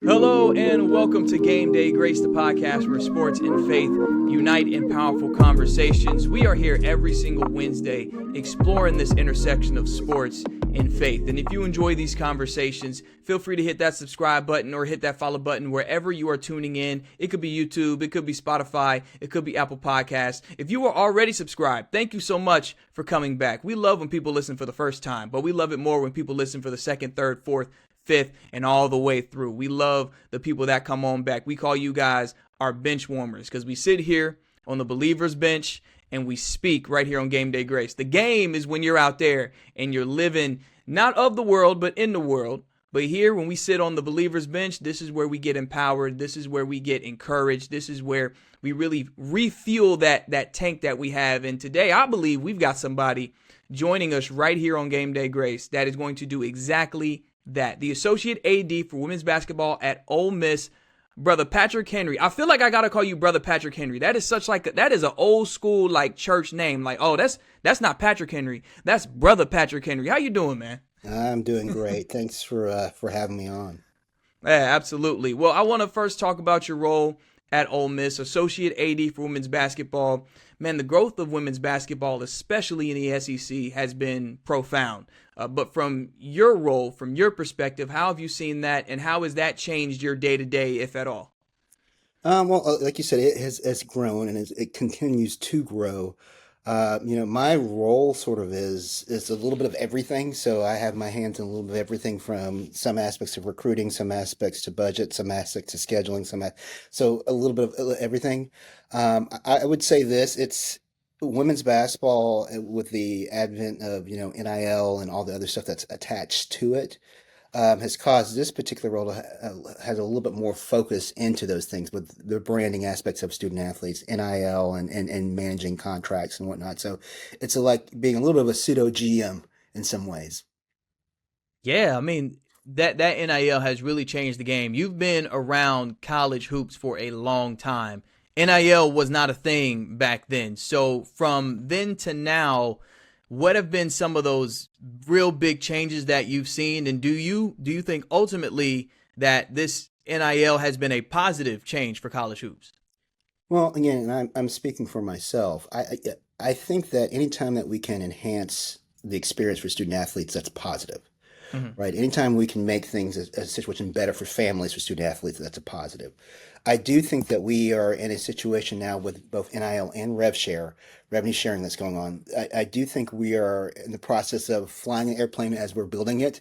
Hello and welcome to Game Day Grace, the podcast where sports and faith unite in powerful conversations. We are here every single Wednesday exploring this intersection of sports and faith. And if you enjoy these conversations, feel free to hit that subscribe button or hit that follow button wherever you are tuning in. It could be YouTube, it could be Spotify, it could be Apple Podcasts. If you are already subscribed, thank you so much for coming back. We love when people listen for the first time, but we love it more when people listen for the second, third, fourth, fifth, and all the way through. We love the people that come on back. We call you guys our bench warmers because we sit here on the Believers bench and we speak right here on Game Day Grace. The game is when you're out there and you're living not of the world, but in the world. But here, when we sit on the Believers bench, this is where we get empowered. This is where we get encouraged. This is where we really refuel that tank that we have. And today, I believe we've got somebody joining us right here on Game Day Grace that is going to do exactly that. The Associate AD for women's basketball at Ole Miss, Brother Patrick Henry. I feel like I gotta call you Brother Patrick Henry. That is that is an old school like church name. Like, oh, that's not Patrick Henry. That's Brother Patrick Henry. How you doing, man? I'm doing great. Thanks for having me on. Yeah, absolutely. Well, I want to first talk about your role at Ole Miss, Associate AD for women's basketball. Man, the growth of women's basketball, especially in the SEC, has been profound. But from your role, from your perspective, how have you seen that, and how has that changed your day-to-day, if at all? Well, like you said, it has grown and it continues to grow. My role sort of is a little bit of everything. So I have my hands in a little bit of everything from some aspects of recruiting, some aspects to budget, some aspects to scheduling, so a little bit of everything. I would say this, it's women's basketball with the advent of, NIL and all the other stuff that's attached to it. Has caused this particular role to has a little bit more focus into those things with the branding aspects of student athletes, NIL, and managing contracts and whatnot. So it's like being a little bit of a pseudo GM in some ways. Yeah, I mean, that NIL has really changed the game. You've been around college hoops for a long time. NIL was not a thing back then. So from then to now, what have been some of those real big changes that you've seen? And do you think ultimately that this NIL has been a positive change for college hoops? Well, again, and I'm speaking for myself. I think that anytime that we can enhance the experience for student athletes, that's positive. Mm-hmm. Right. Anytime we can make things a situation better for families, for student athletes, that's a positive. I do think that we are in a situation now with both NIL and revenue sharing that's going on. I do think we are in the process of flying an airplane as we're building it,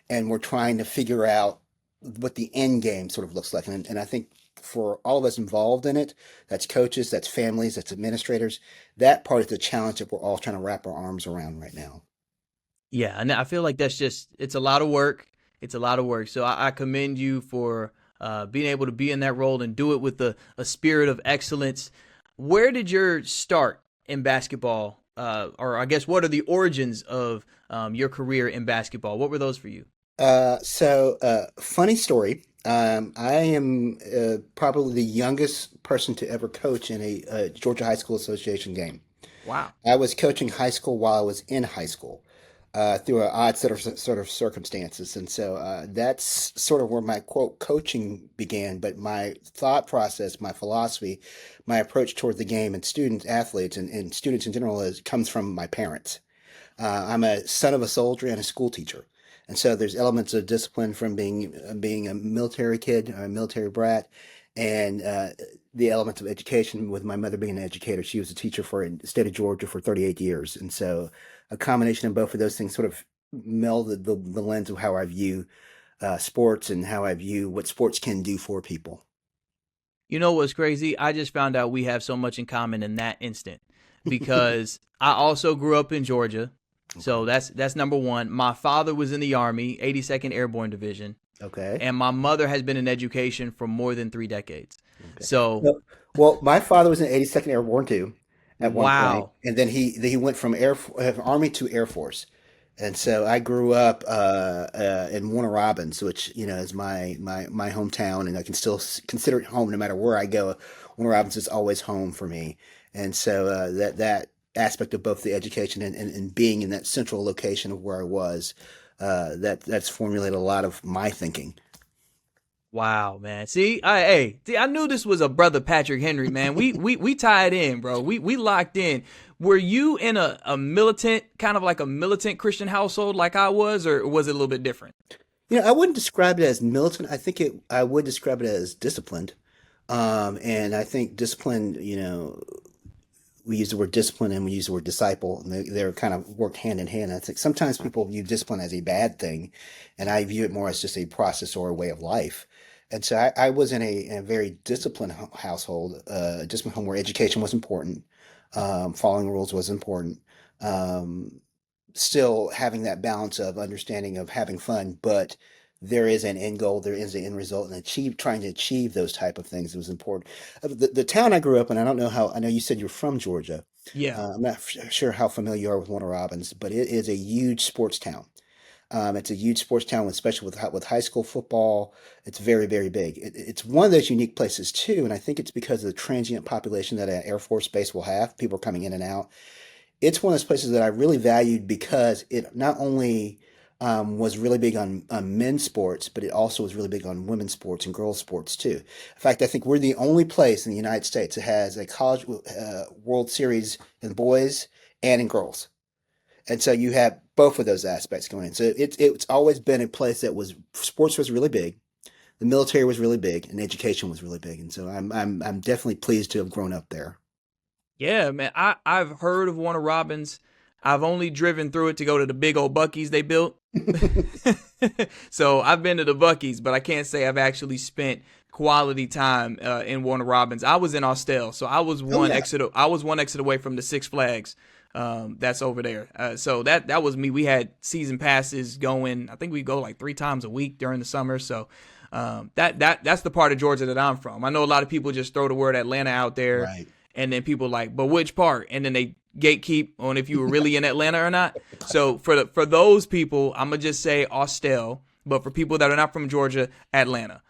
and we're trying to figure out what the end game sort of looks like. And I think for all of us involved in it, that's coaches, that's families, that's administrators, that part is the challenge that we're all trying to wrap our arms around right now. Yeah, and I feel like it's a lot of work. It's a lot of work. So I commend you for being able to be in that role and do it with a spirit of excellence. Where did your start in basketball, or I guess what are the origins of your career in basketball? What were those for you? Funny story. I am probably the youngest person to ever coach in a Georgia High School Association game. Wow. I was coaching high school while I was in high school. Through an odd sort of circumstances, and so that's sort of where my quote coaching began. But my thought process, my philosophy, my approach toward the game and student athletes and students in general comes from my parents. I'm a son of a soldier and a school teacher, and so there's elements of discipline from being a military kid, a military brat, and the elements of education with my mother being an educator. She was a teacher for the state of Georgia for 38 years, and so a combination of both of those things sort of melded the lens of how I view sports and how I view what sports can do for people. You know what's crazy? I just found out we have so much in common in that instant because I also grew up in Georgia. So that's number one. My father was in the Army, 82nd Airborne Division. Okay. And my mother has been in education for more than 3 decades. Okay. So, Well, my father was in 82nd Airborne too, at one point, wow. and then he went from Army to Air Force, and so I grew up in Warner Robins, which is my hometown, and I can still consider it home no matter where I go. Warner Robins is always home for me, and so that aspect of both the education and being in that central location of where I was, that's formulated a lot of my thinking. Wow, man. See, I knew this was a brother Patrick Henry, man. We tied in, bro. We locked in. Were you in a militant, kind of like a militant Christian household like I was, or was it a little bit different? I wouldn't describe it as militant. I would describe it as disciplined. And I think discipline, we use the word discipline and we use the word disciple, and they're kind of work hand in hand. I think sometimes people view discipline as a bad thing, and I view it more as just a process or a way of life. And so I was in a very disciplined household, disciplined home where education was important, following rules was important, um, still having that balance of understanding of having fun, but there is an end goal, there is an end result, and trying to achieve those type of things was important. The town I grew up in, I don't know how, I know you said you're from Georgia. Yeah. I'm not sure how familiar you are with Warner Robins, but it is a huge sports town. It's a huge sports town, especially with high school football. It's very, very big. It's one of those unique places too, and I think it's because of the transient population that an Air Force base will have. People are coming in and out. It's one of those places that I really valued because it not only was really big on men's sports, but it also was really big on women's sports and girls' sports too. In fact, I think we're the only place in the United States that has a college World Series in boys and in girls. And so you have both of those aspects going in. So it's always been a place that was sports was really big, the military was really big, and education was really big. And so I'm definitely pleased to have grown up there. Yeah, man. I've heard of Warner Robins. I've only driven through it to go to the big old Buc-ee's they built. So I've been to the Buc-ee's, but I can't say I've actually spent quality time in Warner Robins. I was in Austell, so I was Oh one yeah, exit. I was one exit away from the Six Flags. That's over there. So that was me. We had season passes going. I think we go like 3 times a week during the summer. So that's the part of Georgia that I'm from. I know a lot of people just throw the word Atlanta out there, right. and then people like, but which part? And then they gatekeep on if you were really in Atlanta or not. So for those people, I'm gonna just say Austell. But for people that are not from Georgia, Atlanta.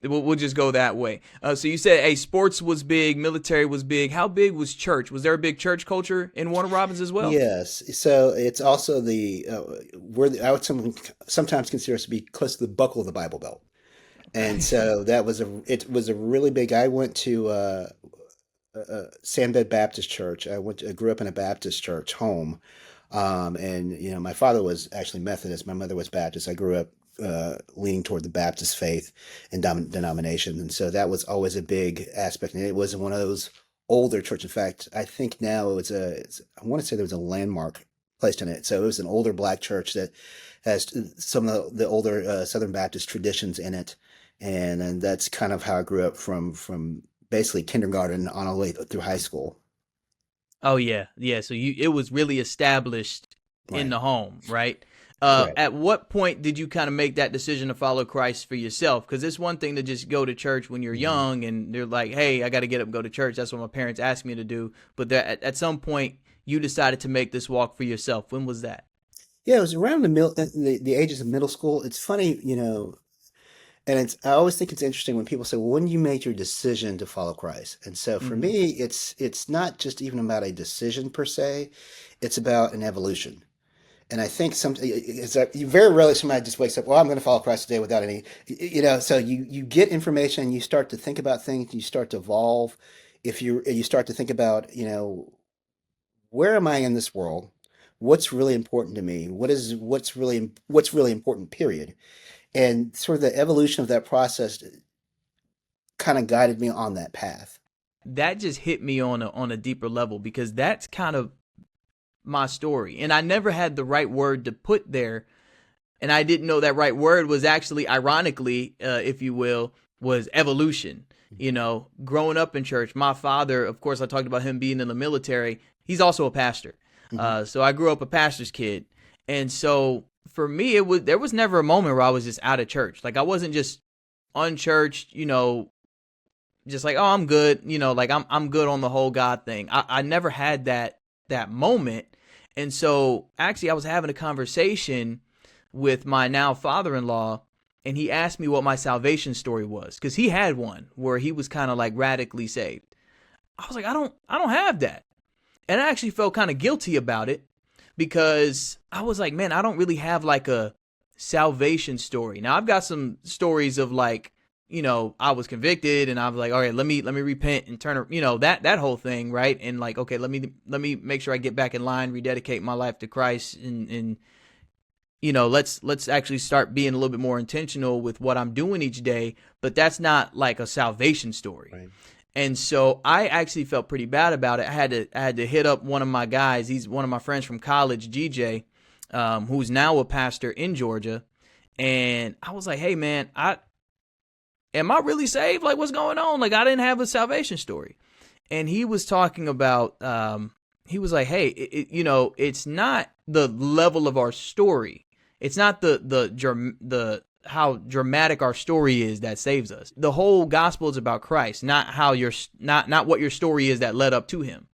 We'll just go that way. So you said, hey, sports was big, military was big. How big was church? Was there a big church culture in Warner Robins as well? Yes. So it's also I would sometimes consider us to be close to the buckle of the Bible Belt. And so it was a really big. I went to Sandbed Baptist Church. I grew up in a Baptist church home, and my father was actually Methodist. My mother was Baptist. I grew up leaning toward the Baptist faith and denomination, and so that was always a big aspect. And it was one of those older church. In fact, I think now I want to say there was a landmark placed in it. So it was an older black church that has some of the older Southern Baptist traditions in it, and that's kind of how I grew up from basically kindergarten on all the way through high school. Oh yeah, yeah. So it was really established in Right. the home, right? Correct. At what point did you kind of make that decision to follow Christ for yourself? Because it's one thing to just go to church when you're Mhm. young and they're like, "Hey, I got to get up and go to church." That's what my parents asked me to do. But at some point, you decided to make this walk for yourself. When was that? Yeah, it was around the ages of middle school. It's funny, and I always think it's interesting when people say, "Well, when you made your decision to follow Christ?" And so for Hmm. me, it's not just even about a decision per se; it's about an evolution. And I think very rarely somebody just wakes up, "Well, I'm going to follow Christ today," without any, So you get information, you start to think about things, you start to evolve. If you start to think about, where am I in this world? What's really important to me? What's really important, period. And sort of the evolution of that process kind of guided me on that path. That just hit me on a deeper level because that's kind of my story, and I never had the right word to put there. And I didn't know that right word was actually, ironically, if you will, was evolution. Growing up in church, my father, of course, I talked about him being in the military. He's also a pastor. Hmm. So I grew up a pastor's kid. And so for me, there was never a moment where I was just out of church. Like I wasn't just unchurched, just like, oh, I'm good, like I'm good on the whole God thing. I never had that moment. And so actually I was having a conversation with my now father-in-law, and he asked me what my salvation story was because he had one where he was kind of like radically saved. I was like, I don't have that. And I actually felt kind of guilty about it because I was like, man, I don't really have like a salvation story. Now I've got some stories of like, I was convicted and I was like, all right, let me repent and turn, that whole thing. Right. And like, okay, let me make sure I get back in line, rededicate my life to Christ, and let's actually start being a little bit more intentional with what I'm doing each day. But that's not like a salvation story. Right. And so I actually felt pretty bad about it. I had to hit up one of my guys. He's one of my friends from college, GJ, who's now a pastor in Georgia. And I was like, hey man, am I really saved? Like, what's going on? Like, I didn't have a salvation story. And he was talking about, he was like, hey, it's not the level of our story. It's not the how dramatic our story is that saves us. The whole gospel is about Christ, not how not what your story is that led up to him.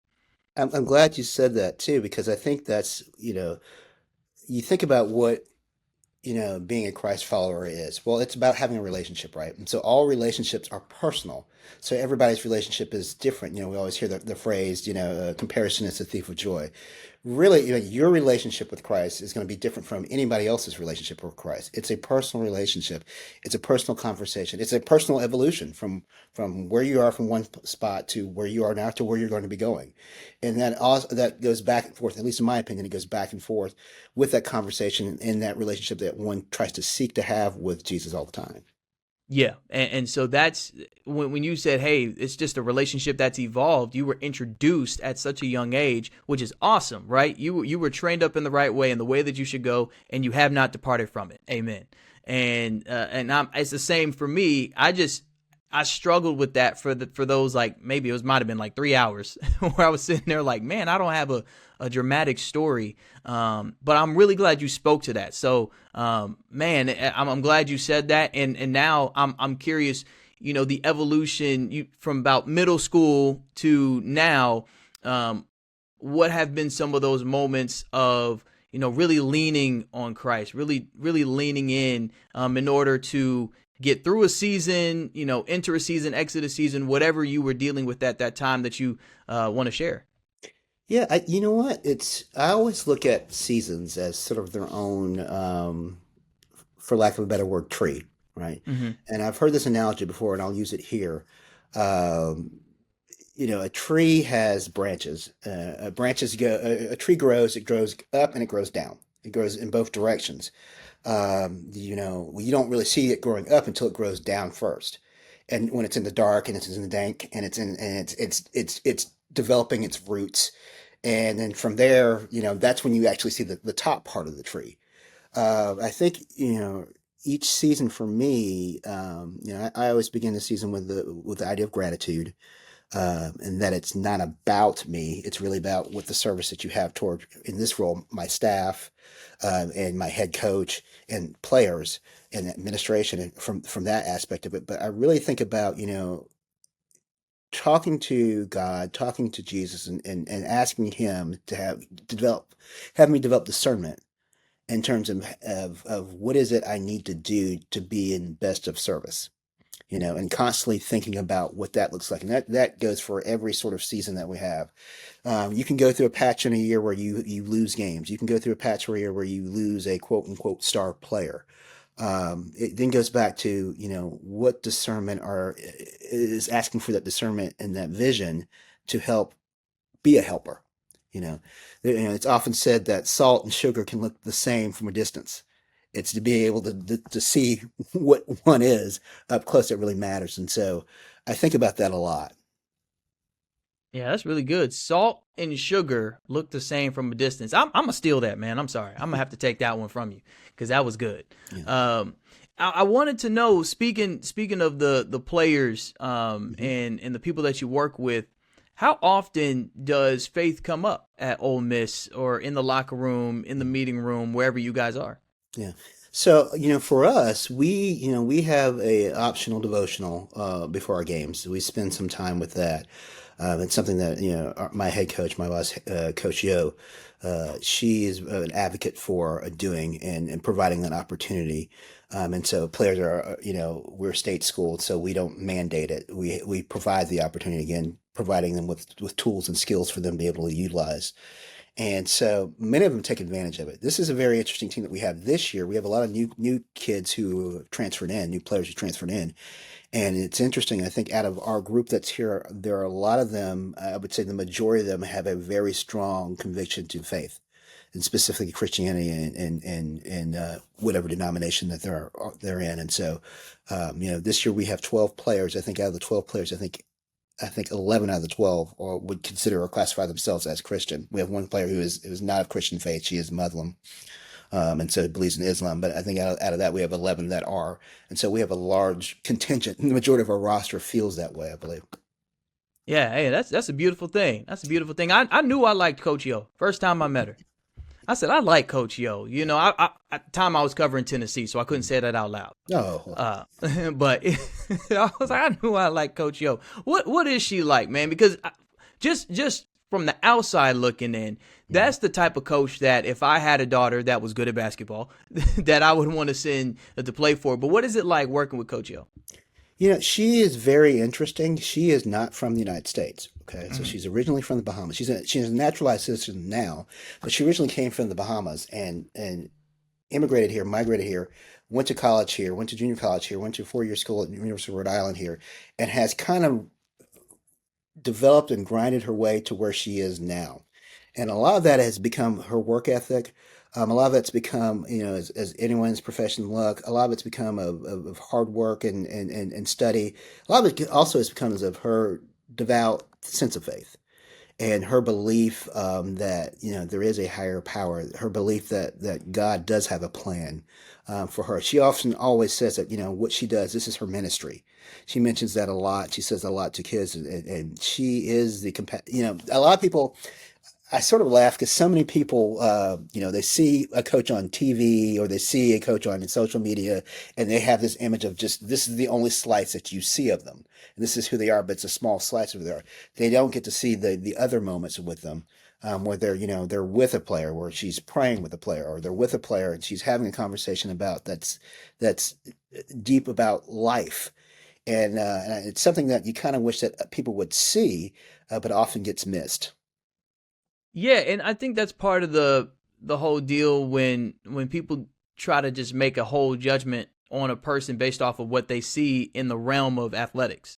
I'm glad you said that too, because I think that's, you think about what, being a Christ follower is. Well, it's about having a relationship, right? And so all relationships are personal. So everybody's relationship is different. We always hear the phrase, comparison is a thief of joy. Really, your relationship with Christ is going to be different from anybody else's relationship with Christ. It's a personal relationship. It's a personal conversation. It's a personal evolution from where you are from one spot to where you are now to where you're going to be going. And that goes back and forth, at least in my opinion, it goes back and forth with that conversation in that relationship that one tries to seek to have with Jesus all the time. Yeah. And so that's when you said, hey, it's just a relationship that's evolved. You were introduced at such a young age, which is awesome, right? You were trained up in the right way and the way that you should go, and you have not departed from it. Amen. And it's the same for me. I struggled with that for those, like, maybe might have been like 3 hours where I was sitting there like, man, I don't have a dramatic story. But I'm really glad you spoke to that. So, man, I'm glad you said that. And now I'm curious, the evolution from about middle school to now, what have been some of those moments of, really leaning on Christ, really, really leaning in order to get through a season, enter a season, exit a season, whatever you were dealing with at that time that you want to share. Yeah, you know what? I always look at seasons as sort of their own, for lack of a better word, tree, right? Mm-hmm. And I've heard this analogy before, and I'll use it here. A tree has branches. A tree grows, it grows up and it grows down. It grows in both directions. You don't really see it growing up until it grows down first. And when it's in the dark and it's in the dank and it's developing its roots. And then from there, that's when you actually see the top part of the tree. I think, each season for me, I always begin the season with the idea of gratitude. And that it's not about me. It's really about what the service that you have toward, in this role, my staff, and my head coach and players and administration, and from that aspect of it. But I really think about, talking to God, talking to Jesus, and asking him to have me develop discernment in terms of what is it I need to do to be in best of service. And constantly thinking about what that looks like. And that goes for every sort of season that we have. You can go through a patch in a year where you lose games. You can go through a patch in a year where you lose a quote unquote star player. It then goes back to, what discernment is asking for that discernment and that vision to help be a helper. It's often said that salt and sugar can look the same from a distance. It's to be able to see what one is up close that really matters. And so I think about that a lot. Yeah, that's really good. Salt and sugar look the same from a distance. I'm gonna steal that, man. I'm sorry. I'm gonna have to take that one from you because that was good. Yeah. I wanted to know, speaking of the players, Mm-hmm. and the people that you work with, how often does faith come up at Ole Miss or in the locker room, in the meeting room, wherever you guys are? Yeah. So, for us, we have a optional devotional before our games. We spend some time with that. It's something that, my head coach, my boss, Coach Yo, she is an advocate for doing and providing that opportunity. And so players are, we're state schooled, so we don't mandate it. We provide the opportunity, again, providing them with tools and skills for them to be able to utilize. And so many of them take advantage of it. This is a very interesting team that we have this year. We have a lot of new kids who transferred in, new players who transferred in. And it's interesting. I think out of our group that's here, there are a lot of them, I would say the majority of them have a very strong conviction to faith, and specifically Christianity and whatever denomination that they're in. And so, this year we have 12 players. I think out of the 12 players, I think 11 out of the 12 would consider or classify themselves as Christian. We have one player who is not of Christian faith. She is Muslim, and so believes in Islam. But I think out of that, we have 11 that are. And so we have a large contingent. The majority of our roster feels that way, I believe. Yeah, hey, that's a beautiful thing. That's a beautiful thing. I knew I liked Coach Yo first time I met her. I said I like Coach Yo. At the time I was covering Tennessee, so I couldn't say that out loud. Oh, But I was like, I knew I liked Coach Yo. What is she like, man? Because just from the outside looking in, that's the type of coach that if I had a daughter that was good at basketball, that I would want to send to play for. But what is it like working with Coach Yo? She is very interesting. She is not from the United States. Okay, so she's originally from the Bahamas. She's a naturalized citizen now, but she originally came from the Bahamas and immigrated here, migrated here, went to college here, went to junior college here, went to a 4-year school at the University of Rhode Island here, and has kind of developed and grinded her way to where she is now. And a lot of that has become her work ethic. A lot of it's become, as anyone's profession look, a lot of it's become of hard work and study. A lot of it also has become of her devout sense of faith and her belief that there is a higher power. Her belief that God does have a plan for her. She often always says that what she does. This is her ministry. She mentions that a lot. She says that a lot to kids, and she is a lot of people. I sort of laugh because so many people, they see a coach on TV or they see a coach on social media, and they have this image of just this is the only slice that you see of them, and this is who they are, but it's a small slice of who they are. They don't get to see the other moments with them, where they're with a player, where she's praying with a player, or they're with a player and she's having a conversation about that's deep about life, and it's something that you kind of wish that people would see, but often gets missed. Yeah, and I think that's part of the whole deal when people try to just make a whole judgment on a person based off of what they see in the realm of athletics.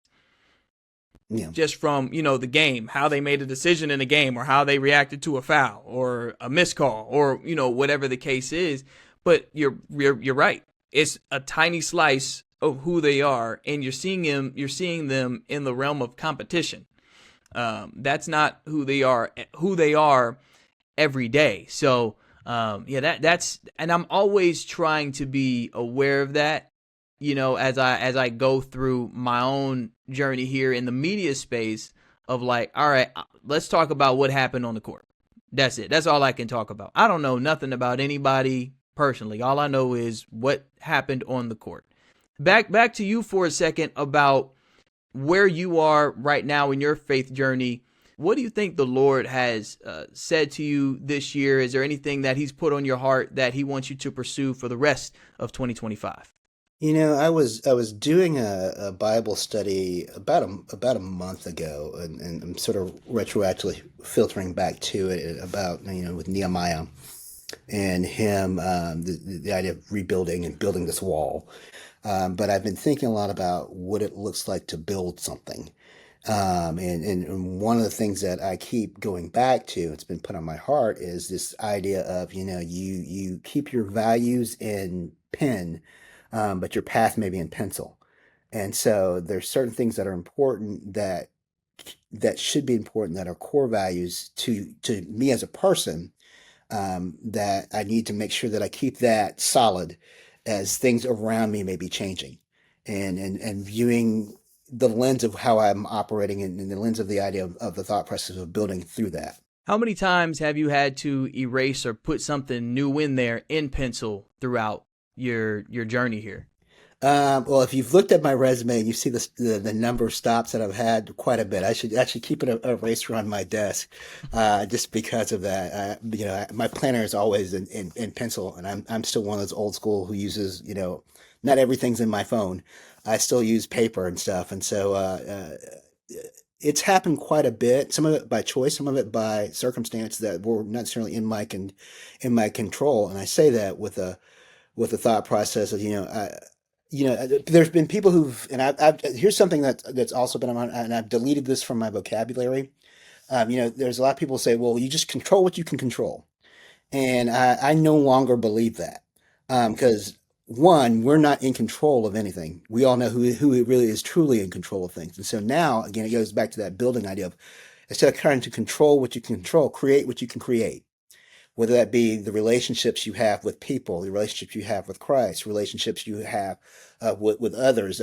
Yeah. Just from, the game, how they made a decision in the game or how they reacted to a foul or a missed call or, whatever the case is. But you're right. It's a tiny slice of who they are, and you're seeing them in the realm of competition. That's not who they are every day. So, that's, and I'm always trying to be aware of that, as I go through my own journey here in the media space of like, all right, let's talk about what happened on the court. That's it. That's all I can talk about. I don't know nothing about anybody personally. All I know is what happened on the court. Back to you for a second about where you are right now in your faith journey. What do you think the Lord has said to you this year? Is there anything that he's put on your heart that he wants you to pursue for the rest of 2025? I was doing a Bible study about a month ago, and I'm sort of retroactively filtering back to it about with Nehemiah and him, the idea of rebuilding and building this wall. But I've been thinking a lot about what it looks like to build something. And one of the things that I keep going back to, it's been put on my heart, is this idea of, you keep your values in pen, but your path may be in pencil. And so there's certain things that are important that should be important, that are core values to me as a person, that I need to make sure that I keep that solid as things around me may be changing, and viewing the lens of how I'm operating and the lens of the idea of the thought process of building through that. How many times have you had to erase or put something new in there in pencil throughout your journey here? Well, if you've looked at my resume, you see the number of stops that I've had quite a bit. I should actually keep an eraser on my desk, just because of that. My planner is always in pencil, and I'm still one of those old school who uses, not everything's in my phone. I still use paper and stuff, and so it's happened quite a bit. Some of it by choice, some of it by circumstance that were not necessarily in my control. And I say that with a thought process of, there's been people who've, and here's something that's also been on, and I've deleted this from my vocabulary. There's a lot of people say, well, you just control what you can control. And I no longer believe that. Because one, we're not in control of anything. We all know who really is truly in control of things. And so now, again, it goes back to that building idea of, instead of trying to control what you can control, create what you can create, whether that be the relationships you have with people, the relationships you have with Christ, relationships you have with others,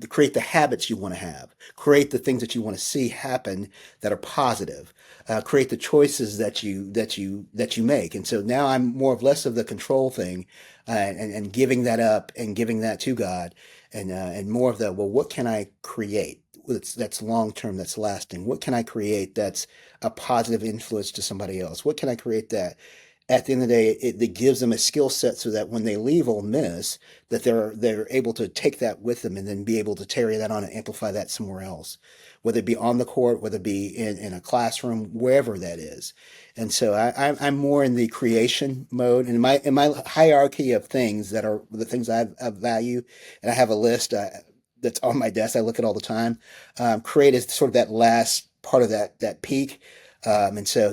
create the habits you want to have, create the things that you want to see happen that are positive, create the choices that you make. And so now I'm more of less of the control thing, and giving that up and giving that to God, and more of the, well, what can I create? That's long term, that's lasting. What can I create that's a positive influence to somebody else? What can I create that at the end of the day, it gives them a skill set so that when they leave Ole Miss, that they're able to take that with them and then be able to carry that on and amplify that somewhere else, whether it be on the court, whether it be in a classroom, wherever that is. And so I'm more in the creation mode, and in my hierarchy of things that are the things I value, and I have a list that's on my desk I look at all the time. Create is sort of that last part of that peak, and so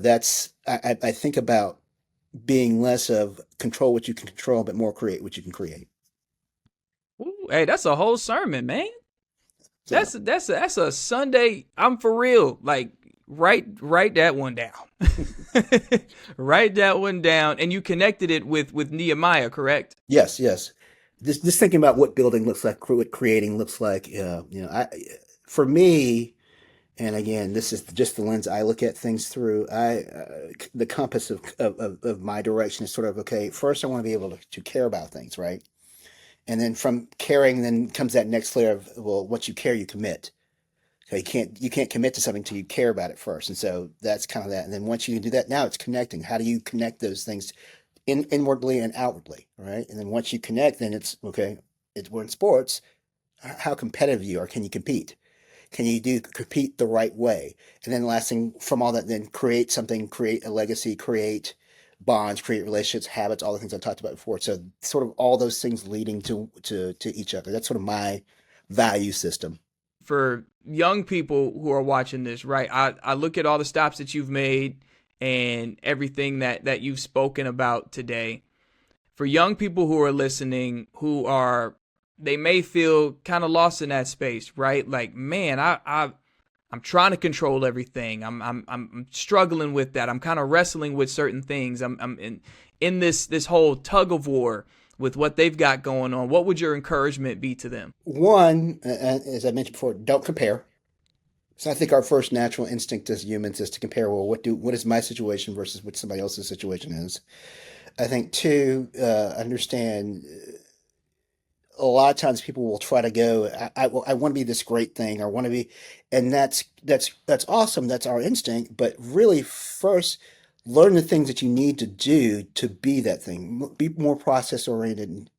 I think about being less of control what you can control, but more create what you can create. Ooh, hey, that's a whole sermon, man. So That's a Sunday. I'm for real. Like, write that one down. Write that one down. And you connected it with Nehemiah, correct? yes, yes. Just thinking about what building looks like, what creating looks like. For me, and again, this is just the lens I look at things through. The compass of my direction is sort of, okay, first I want to be able to care about things, right? And then from caring, then comes that next layer of, well, once you care, you commit. So you can't commit to something until you care about it first. And so that's kind of that. And then once you do that, now it's connecting. How do you connect those things inwardly and outwardly, right? And then once you connect, then it's okay. We're in sports. How competitive you are? Can you compete? Can you compete the right way? And then the last thing from all that, then create something, create a legacy, create bonds, create relationships, habits, all the things I talked about before. So sort of all those things leading to each other. That's sort of my value system. For young people who are watching this, right? I look at all the stops that you've made and everything that you've spoken about today. For young people who are listening, they may feel kind of lost in that space, right? Like, man, I'm trying to control everything. I'm struggling with that. I'm kind of wrestling with certain things. I'm in this whole tug of war with what they've got going on. What would your encouragement be to them? One, as I mentioned before, don't compare. So I think our first natural instinct as humans is to compare. Well, what is my situation versus what somebody else's situation is? I think two, understand a lot of times people will try to go, I want to be this great thing, or want to be, and that's awesome. That's our instinct. But really, first, learn the things that you need to do to be that thing. Be more process oriented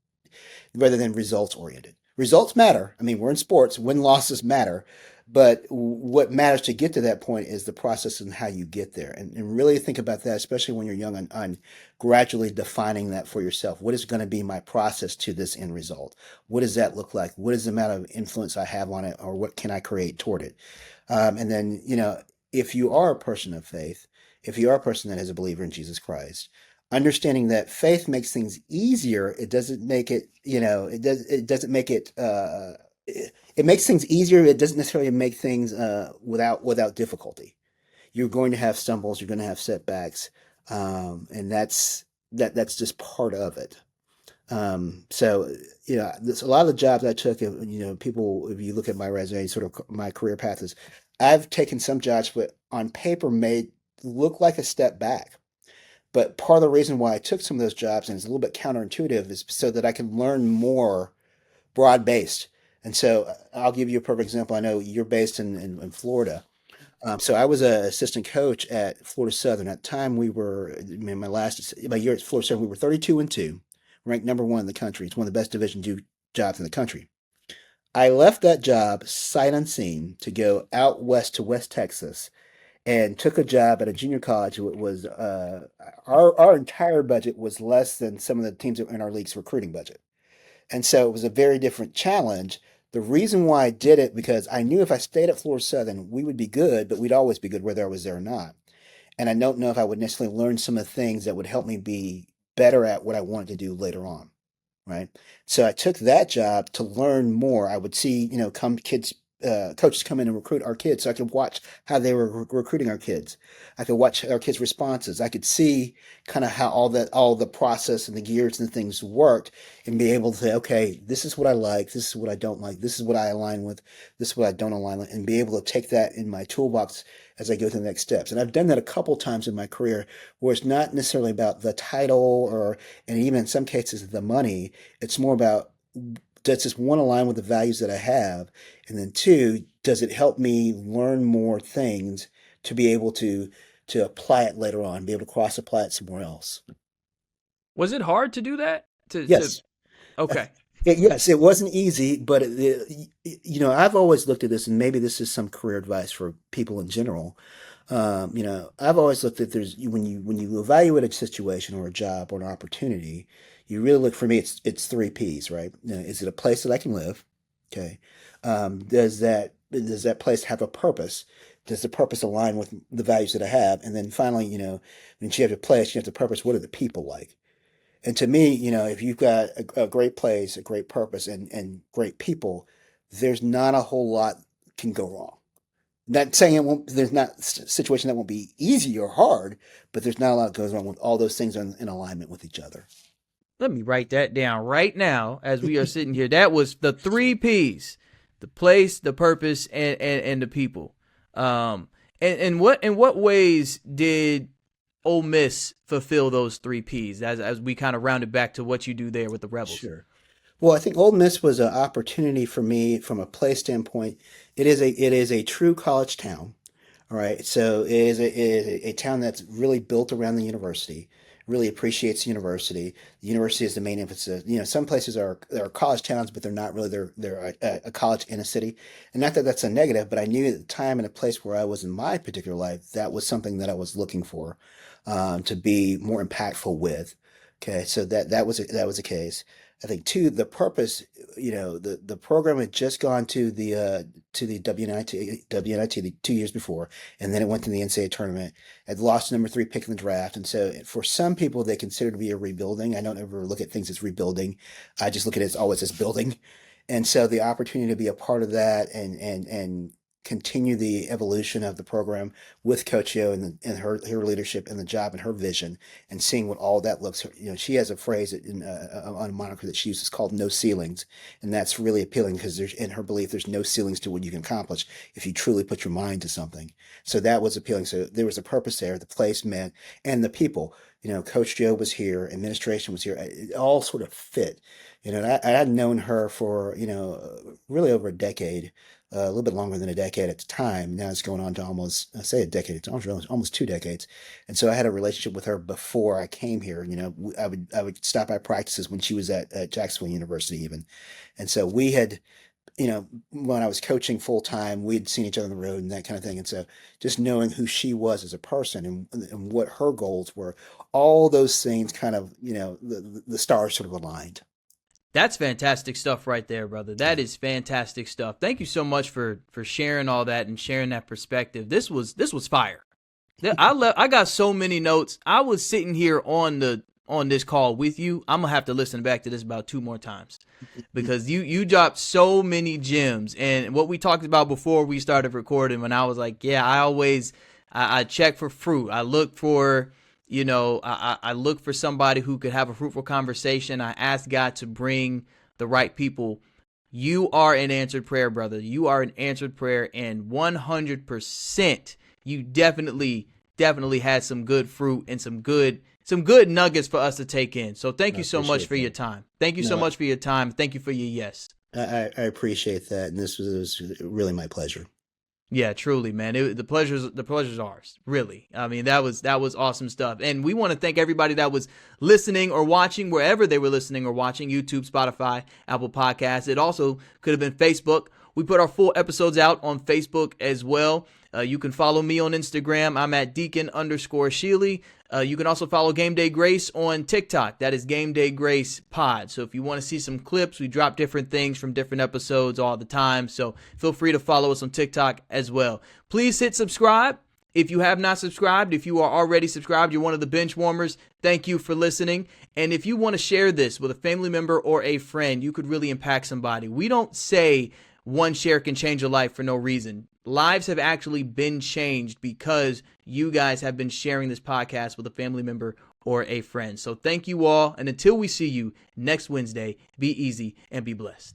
rather than results oriented. Results matter. I mean, we're in sports, win losses matter. But what matters to get to that point is the process and how you get there. And really think about that, especially when you're young, on gradually defining that for yourself. What is going to be my process to this end result? What does that look like? What is the amount of influence I have on it, or what can I create toward it? And then, if you are a person of faith, if you are a person that is a believer in Jesus Christ, understanding that faith makes things easier, it doesn't make it, it doesn't make it, it makes things easier. It doesn't necessarily make things without difficulty. You're going to have stumbles. You're going to have setbacks, and that's just part of it. So a lot of the jobs I took, people, if you look at my resume, sort of my career path is, I've taken some jobs, but on paper made look like a step back. But part of the reason why I took some of those jobs, and it's a little bit counterintuitive, is so that I can learn more broad based. And so I'll give you a perfect example. I know you're based in Florida. So I was an assistant coach at Florida Southern. At the time, we were, I mean, my year at Florida Southern, we were 32-2, ranked number one in the country. It's one of the best Division II jobs in the country. I left that job sight unseen to go out west to West Texas and took a job at a junior college. It was our entire budget was less than some of the teams in our league's recruiting budget, and so it was a very different challenge. The reason why I did it because I knew if I stayed at Florida Southern, we would be good, but we'd always be good whether I was there or not. And I don't know if I would necessarily learn some of the things that would help me be better at what I wanted to do later on, right? So I took that job to learn more. I would see, come kids, coaches come in and recruit our kids, so I could watch how they were recruiting our kids. I could watch our kids' responses. I could see kind of how all the process and the gears and things worked, and be able to say, okay, this is what I like, this is what I don't like, this is what I align with, this is what I don't align with, and be able to take that in my toolbox as I go through the next steps. And I've done that a couple times in my career, where it's not necessarily about the title and even in some cases the money. It's more about, does this one align with the values that I have? And then two, does it help me learn more things to be able to apply it later on, be able to cross apply it somewhere else? Was it hard to do that? Yes. Okay. Yes, it wasn't easy, but I've always looked at this, and maybe this is some career advice for people in general. I've always looked at, there's when you evaluate a situation or a job or an opportunity, you really look, for me, it's three P's, right? Is it a place that I can live? Okay. Does that place have a purpose? Does the purpose align with the values that I have? And then finally, when you have a place, you have the purpose. What are the people like? And to me, if you've got a great place, a great purpose, and great people, there's not a whole lot can go wrong. Not saying it won't. There's not a situation that won't be easy or hard, but there's not a lot that goes wrong with all those things are in alignment with each other. Let me write that down right now as we are sitting here. That was the three P's: the place, the purpose, and the people. And what ways did Ole Miss fulfill those three P's as we kind of rounded back to what you do there with the Rebels? Sure. Well, I think Ole Miss was an opportunity for me from a play standpoint. It is a true college town. All right. So it is a town that's really built around the university, really appreciates the university. The university is the main emphasis. Some places are college towns, but they're not really. They're a college in a city. And not that that's a negative, but I knew at the time and a place where I was in my particular life, that was something that I was looking for, to be more impactful with. Okay. So that was a case. I think too, the purpose, the program had just gone to the WNIT the 2 years before, and then it went to the NCAA tournament. Had lost number 3 pick in the draft, and so for some people, they consider to be a rebuilding. I don't ever look at things as rebuilding. I just look at it as always as building. And so the opportunity to be a part of that and continue the evolution of the program with Coach Yo and her leadership and the job and her vision, and seeing what all that looks. She has a phrase on a moniker that she uses called "no ceilings," and that's really appealing because there's, in her belief, there's no ceilings to what you can accomplish if you truly put your mind to something. So that was appealing. So there was a purpose there, the placement and the people. Coach Joe was here, administration was here. It all sort of fit. And I had known her for, really over a decade, a little bit longer than a decade at the time. Now it's going on to almost, I say a decade, it's almost 2 decades. And so I had a relationship with her before I came here. I would stop by practices when she was at Jacksonville University even. And so we had, when I was coaching full time, we'd seen each other on the road and that kind of thing. And so just knowing who she was as a person and what her goals were, all those things kind of, the stars sort of aligned. That's fantastic stuff right there, brother. That is fantastic stuff. Thank you so much for sharing all that and sharing that perspective. This was fire. I got so many notes. I was sitting here on this call with you. I'm gonna have to listen back to this about 2 more times because you dropped so many gems. And what we talked about before we started recording, when I was like, yeah, I check for fruit. I look for I look for somebody who could have a fruitful conversation. I ask God to bring the right people. You are an answered prayer, brother. You are an answered prayer, and 100%, you definitely had some good fruit and some good nuggets for us to take in. So thank you so much for your time. Thank you so much for your time. Thank you for your yes. I appreciate that, and this was really my pleasure. Yeah, truly, man. The pleasure's ours. Really. I mean, that was awesome stuff. And we want to thank everybody that was listening or watching wherever they were listening or watching: YouTube, Spotify, Apple Podcasts. It also could have been Facebook. We put our full episodes out on Facebook as well. You can follow me on Instagram. I'm at Deacon_Schiele. You can also follow Game Day Grace on TikTok. That is Game Day Grace Pod. So if you want to see some clips, we drop different things from different episodes all the time. So feel free to follow us on TikTok as well. Please hit subscribe. If you have not subscribed, if you are already subscribed, you're one of the bench warmers. Thank you for listening. And if you want to share this with a family member or a friend, you could really impact somebody. We don't say one share can change a life for no reason. Lives have actually been changed because you guys have been sharing this podcast with a family member or a friend. So thank you all. And until we see you next Wednesday, be easy and be blessed.